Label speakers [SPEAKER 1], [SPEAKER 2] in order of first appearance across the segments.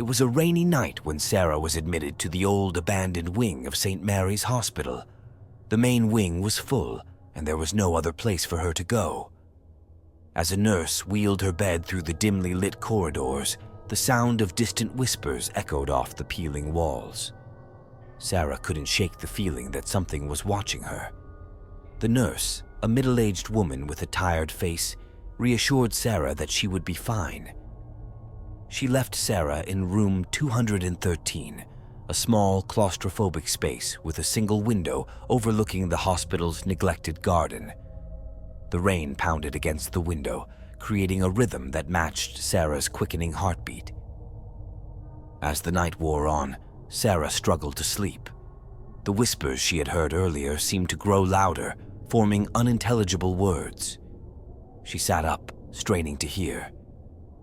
[SPEAKER 1] It was a rainy night when Sarah was admitted to the old abandoned wing of St. Mary's Hospital. The main wing was full, and there was no other place for her to go. As a nurse wheeled her bed through the dimly lit corridors, the sound of distant whispers echoed off the peeling walls. Sarah couldn't shake the feeling that something was watching her. The nurse, a middle-aged woman with a tired face, reassured Sarah that she would be fine. She left Sarah in room 213, a small claustrophobic space with a single window overlooking the hospital's neglected garden. The rain pounded against the window, creating a rhythm that matched Sarah's quickening heartbeat. As the night wore on, Sarah struggled to sleep. The whispers she had heard earlier seemed to grow louder, forming unintelligible words. She sat up, straining to hear.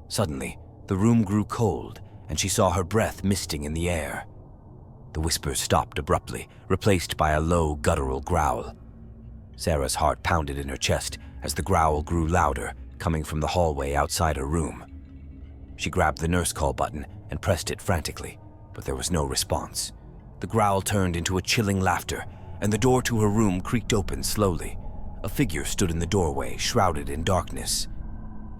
[SPEAKER 1] Suddenly, the room grew cold, and she saw her breath misting in the air. The whispers stopped abruptly, replaced by a low, guttural growl. Sarah's heart pounded in her chest as the growl grew louder, coming from the hallway outside her room. She grabbed the nurse call button and pressed it frantically, but there was no response. The growl turned into a chilling laughter, and the door to her room creaked open slowly. A figure stood in the doorway, shrouded in darkness.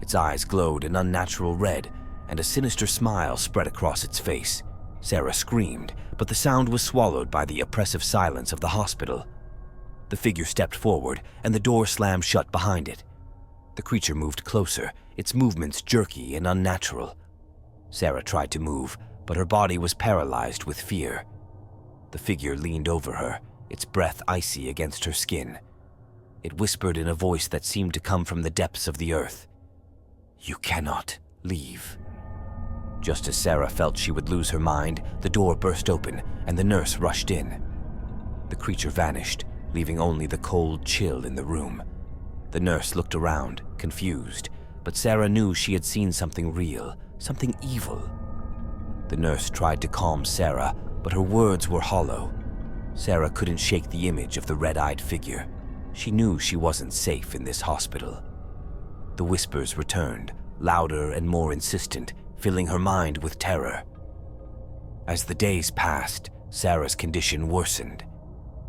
[SPEAKER 1] Its eyes glowed an unnatural red, and a sinister smile spread across its face. Sarah screamed, but the sound was swallowed by the oppressive silence of the hospital. The figure stepped forward, and the door slammed shut behind it. The creature moved closer, its movements jerky and unnatural. Sarah tried to move, but her body was paralyzed with fear. The figure leaned over her, its breath icy against her skin. It whispered in a voice that seemed to come from the depths of the earth. "You cannot leave." Just as Sarah felt she would lose her mind, the door burst open, and the nurse rushed in. The creature vanished, leaving only the cold chill in the room. The nurse looked around, confused, but Sarah knew she had seen something real, something evil. The nurse tried to calm Sarah, but her words were hollow. Sarah couldn't shake the image of the red-eyed figure. She knew she wasn't safe in this hospital. The whispers returned, louder and more insistent, filling her mind with terror. As the days passed, Sarah's condition worsened.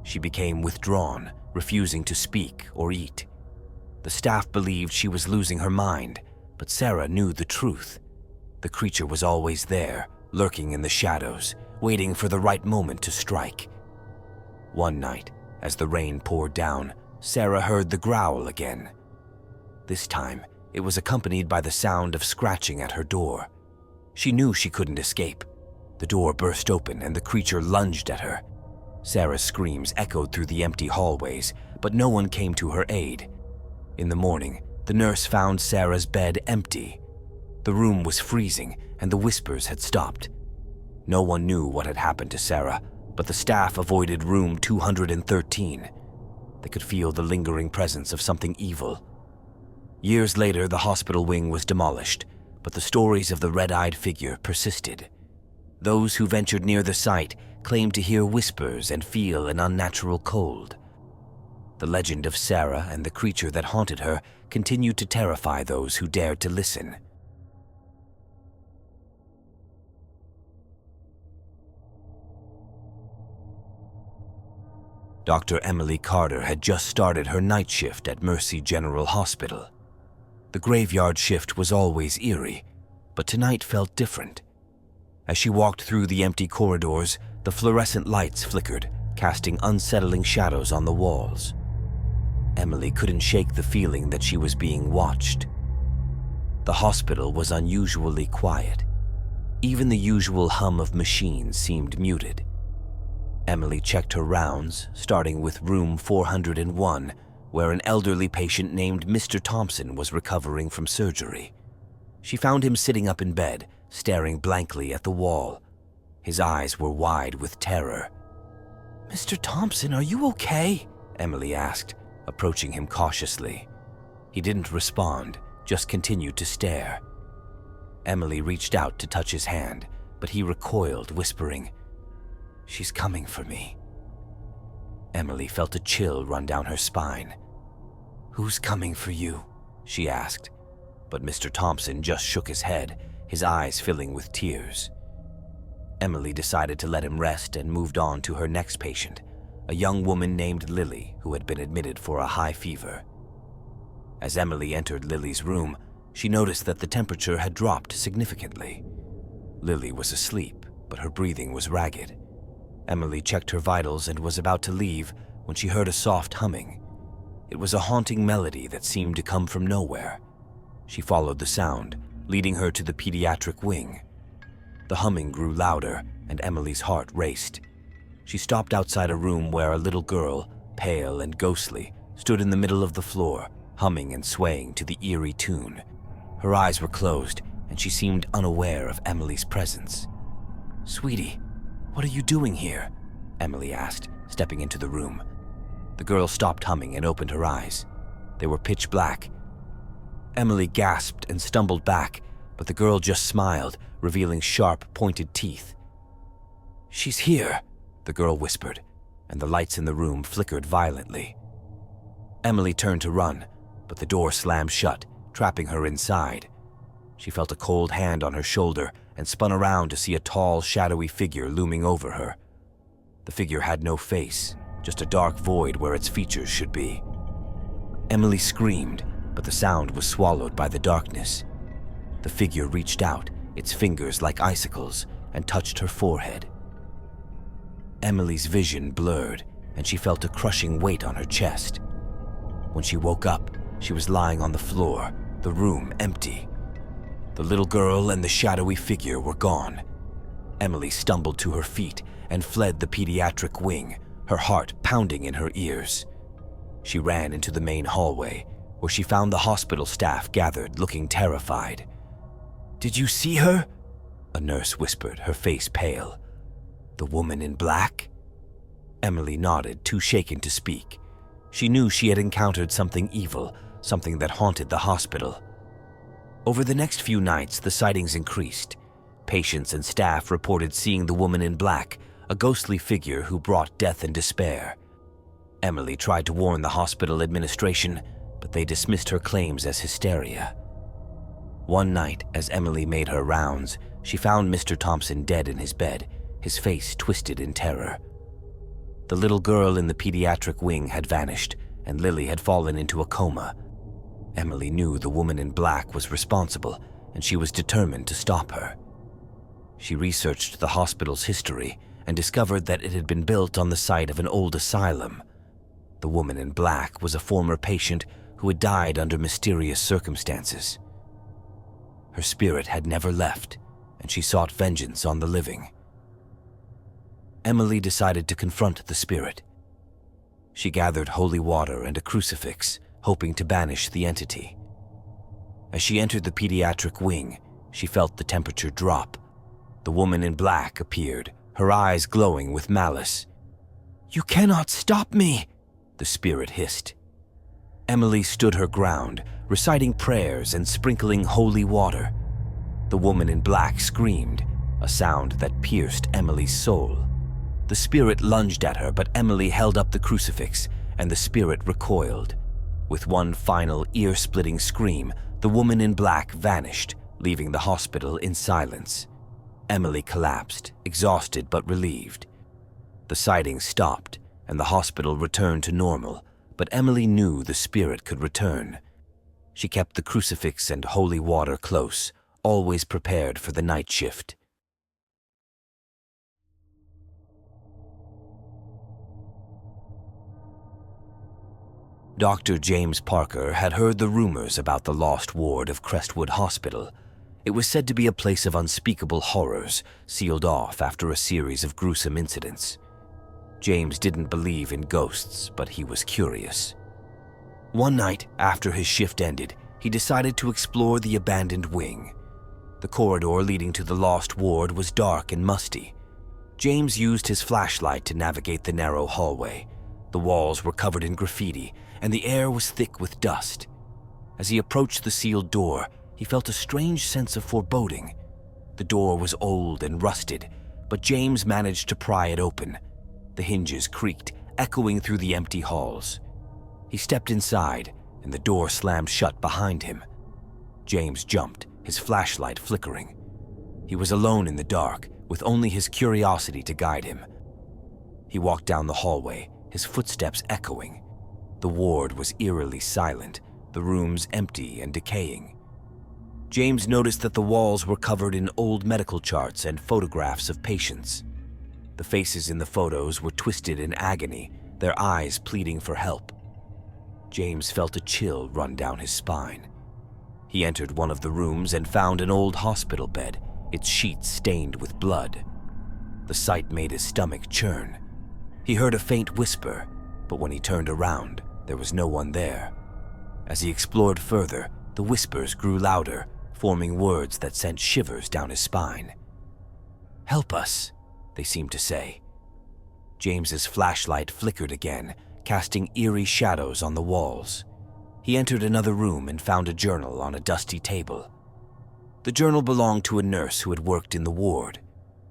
[SPEAKER 1] She became withdrawn, refusing to speak or eat. The staff believed she was losing her mind, but Sarah knew the truth. The creature was always there, lurking in the shadows, waiting for the right moment to strike. One night, as the rain poured down, Sarah heard the growl again. This time, it was accompanied by the sound of scratching at her door. She knew she couldn't escape. The door burst open and the creature lunged at her. Sarah's screams echoed through the empty hallways, but no one came to her aid. In the morning, the nurse found Sarah's bed empty. The room was freezing and the whispers had stopped. No one knew what had happened to Sarah, but the staff avoided room 213. They could feel the lingering presence of something evil. Years later, the hospital wing was demolished, but the stories of the red-eyed figure persisted. Those who ventured near the site claimed to hear whispers and feel an unnatural cold. The legend of Sarah and the creature that haunted her continued to terrify those who dared to listen. Dr. Emily Carter had just started her night shift at Mercy General Hospital. The graveyard shift was always eerie, but tonight felt different. As she walked through the empty corridors, the fluorescent lights flickered, casting unsettling shadows on the walls. Emily couldn't shake the feeling that she was being watched. The hospital was unusually quiet. Even the usual hum of machines seemed muted. Emily checked her rounds, starting with room 401, where an elderly patient named Mr. Thompson was recovering from surgery. She found him sitting up in bed, staring blankly at the wall. His eyes were wide with terror. "Mr. Thompson, are you okay?" Emily asked, approaching him cautiously. He didn't respond, just continued to stare. Emily reached out to touch his hand, but he recoiled, whispering, "She's coming for me." Emily felt a chill run down her spine. "Who's coming for you?" she asked, but Mr. Thompson just shook his head, his eyes filling with tears. Emily decided to let him rest and moved on to her next patient, a young woman named Lily who had been admitted for a high fever. As Emily entered Lily's room, she noticed that the temperature had dropped significantly. Lily was asleep, but her breathing was ragged. Emily checked her vitals and was about to leave when she heard a soft humming. It was a haunting melody that seemed to come from nowhere. She followed the sound, leading her to the pediatric wing. The humming grew louder, and Emily's heart raced. She stopped outside a room where a little girl, pale and ghostly, stood in the middle of the floor, humming and swaying to the eerie tune. Her eyes were closed, and she seemed unaware of Emily's presence. "Sweetie, what are you doing here?" Emily asked, stepping into the room. The girl stopped humming and opened her eyes. They were pitch black. Emily gasped and stumbled back, but the girl just smiled, revealing sharp, pointed teeth. "She's here," the girl whispered, and the lights in the room flickered violently. Emily turned to run, but the door slammed shut, trapping her inside. She felt a cold hand on her shoulder and spun around to see a tall, shadowy figure looming over her. The figure had no face, just a dark void where its features should be. Emily screamed, but the sound was swallowed by the darkness. The figure reached out, its fingers like icicles, and touched her forehead. Emily's vision blurred, and she felt a crushing weight on her chest. When she woke up, she was lying on the floor, the room empty. The little girl and the shadowy figure were gone. Emily stumbled to her feet and fled the pediatric wing, her heart pounding in her ears. She ran into the main hallway, where she found the hospital staff gathered, looking terrified. "Did you see her?" a nurse whispered, her face pale. "The woman in black?" Emily nodded, too shaken to speak. She knew she had encountered something evil, something that haunted the hospital. Over the next few nights, the sightings increased. Patients and staff reported seeing the woman in black, a ghostly figure who brought death and despair. Emily tried to warn the hospital administration, but they dismissed her claims as hysteria. One night, as Emily made her rounds, she found Mr. Thompson dead in his bed, his face twisted in terror. The little girl in the pediatric wing had vanished, and Lily had fallen into a coma. Emily knew the woman in black was responsible, and she was determined to stop her. She researched the hospital's history and discovered that it had been built on the site of an old asylum. The woman in black was a former patient who had died under mysterious circumstances. Her spirit had never left, and she sought vengeance on the living. Emily decided to confront the spirit. She gathered holy water and a crucifix, hoping to banish the entity. As she entered the pediatric wing, she felt the temperature drop. The woman in black appeared, her eyes glowing with malice. "You cannot stop me," the spirit hissed. Emily stood her ground, reciting prayers and sprinkling holy water. The woman in black screamed, a sound that pierced Emily's soul. The spirit lunged at her, but Emily held up the crucifix, and the spirit recoiled. With one final ear-splitting scream, the woman in black vanished, leaving the hospital in silence. Emily collapsed, exhausted but relieved. The sightings stopped, and the hospital returned to normal, but Emily knew the spirit could return. She kept the crucifix and holy water close, always prepared for the night shift. Dr. James Parker had heard the rumors about the lost ward of Crestwood Hospital. It was said to be a place of unspeakable horrors, sealed off after a series of gruesome incidents. James didn't believe in ghosts, but he was curious. One night, after his shift ended, he decided to explore the abandoned wing. The corridor leading to the lost ward was dark and musty. James used his flashlight to navigate the narrow hallway. The walls were covered in graffiti, and the air was thick with dust. As he approached the sealed door, he felt a strange sense of foreboding. The door was old and rusted, but James managed to pry it open. The hinges creaked, echoing through the empty halls. He stepped inside, and the door slammed shut behind him. James jumped, his flashlight flickering. He was alone in the dark, with only his curiosity to guide him. He walked down the hallway, his footsteps echoing. The ward was eerily silent, the rooms empty and decaying. James noticed that the walls were covered in old medical charts and photographs of patients. The faces in the photos were twisted in agony, their eyes pleading for help. James felt a chill run down his spine. He entered one of the rooms and found an old hospital bed, its sheets stained with blood. The sight made his stomach churn. He heard a faint whisper, but when he turned around, there was no one there. As he explored further, the whispers grew louder, forming words that sent shivers down his spine. "Help us," they seemed to say. James's flashlight flickered again, casting eerie shadows on the walls. He entered another room and found a journal on a dusty table. The journal belonged to a nurse who had worked in the ward.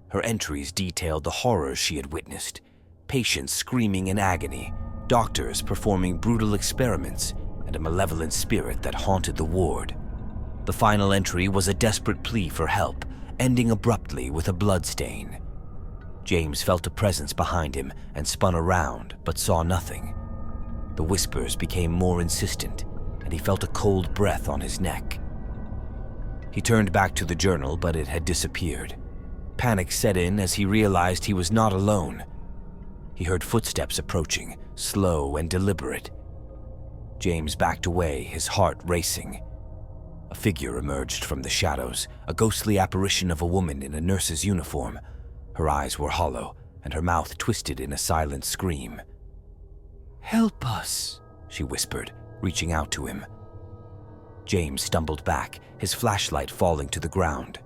[SPEAKER 1] Her entries detailed the horrors she had witnessed, patients screaming in agony, doctors performing brutal experiments, and a malevolent spirit that haunted the ward. The final entry was a desperate plea for help, ending abruptly with a bloodstain. James felt a presence behind him and spun around, but saw nothing. The whispers became more insistent, and he felt a cold breath on his neck. He turned back to the journal, but it had disappeared. Panic set in as he realized he was not alone. He heard footsteps approaching, slow and deliberate. James backed away, his heart racing. A figure emerged from the shadows, a ghostly apparition of a woman in a nurse's uniform. Her eyes were hollow, and her mouth twisted in a silent scream. "Help us," she whispered, reaching out to him. James stumbled back, his flashlight falling to the ground.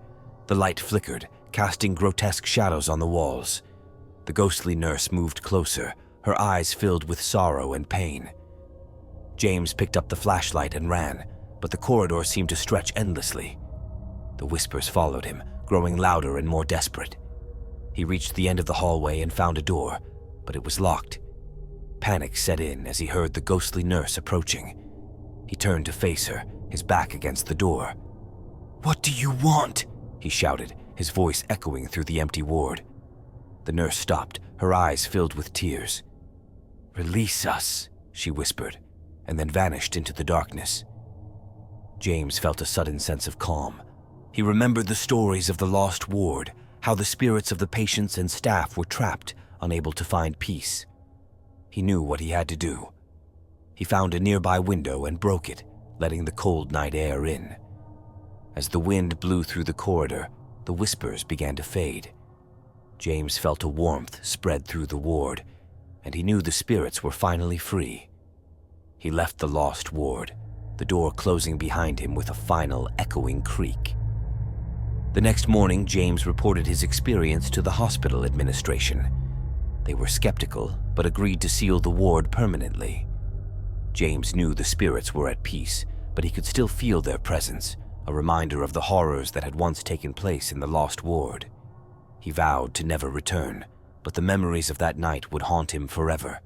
[SPEAKER 1] The light flickered, casting grotesque shadows on the walls. The ghostly nurse moved closer, her eyes filled with sorrow and pain. James picked up the flashlight and ran, but the corridor seemed to stretch endlessly. The whispers followed him, growing louder and more desperate. He reached the end of the hallway and found a door, but it was locked. Panic set in as he heard the ghostly nurse approaching. He turned to face her, his back against the door. "What do you want?" he shouted, his voice echoing through the empty ward. The nurse stopped, her eyes filled with tears. "Release us," she whispered, and then vanished into the darkness. James felt a sudden sense of calm. He remembered the stories of the lost ward, how the spirits of the patients and staff were trapped, unable to find peace. He knew what he had to do. He found a nearby window and broke it, letting the cold night air in. As the wind blew through the corridor, the whispers began to fade. James felt a warmth spread through the ward, and he knew the spirits were finally free. He left the lost ward, the door closing behind him with a final echoing creak. The next morning, James reported his experience to the hospital administration. They were skeptical, but agreed to seal the ward permanently. James knew the spirits were at peace, but he could still feel their presence, a reminder of the horrors that had once taken place in the lost ward. He vowed to never return, but the memories of that night would haunt him forever.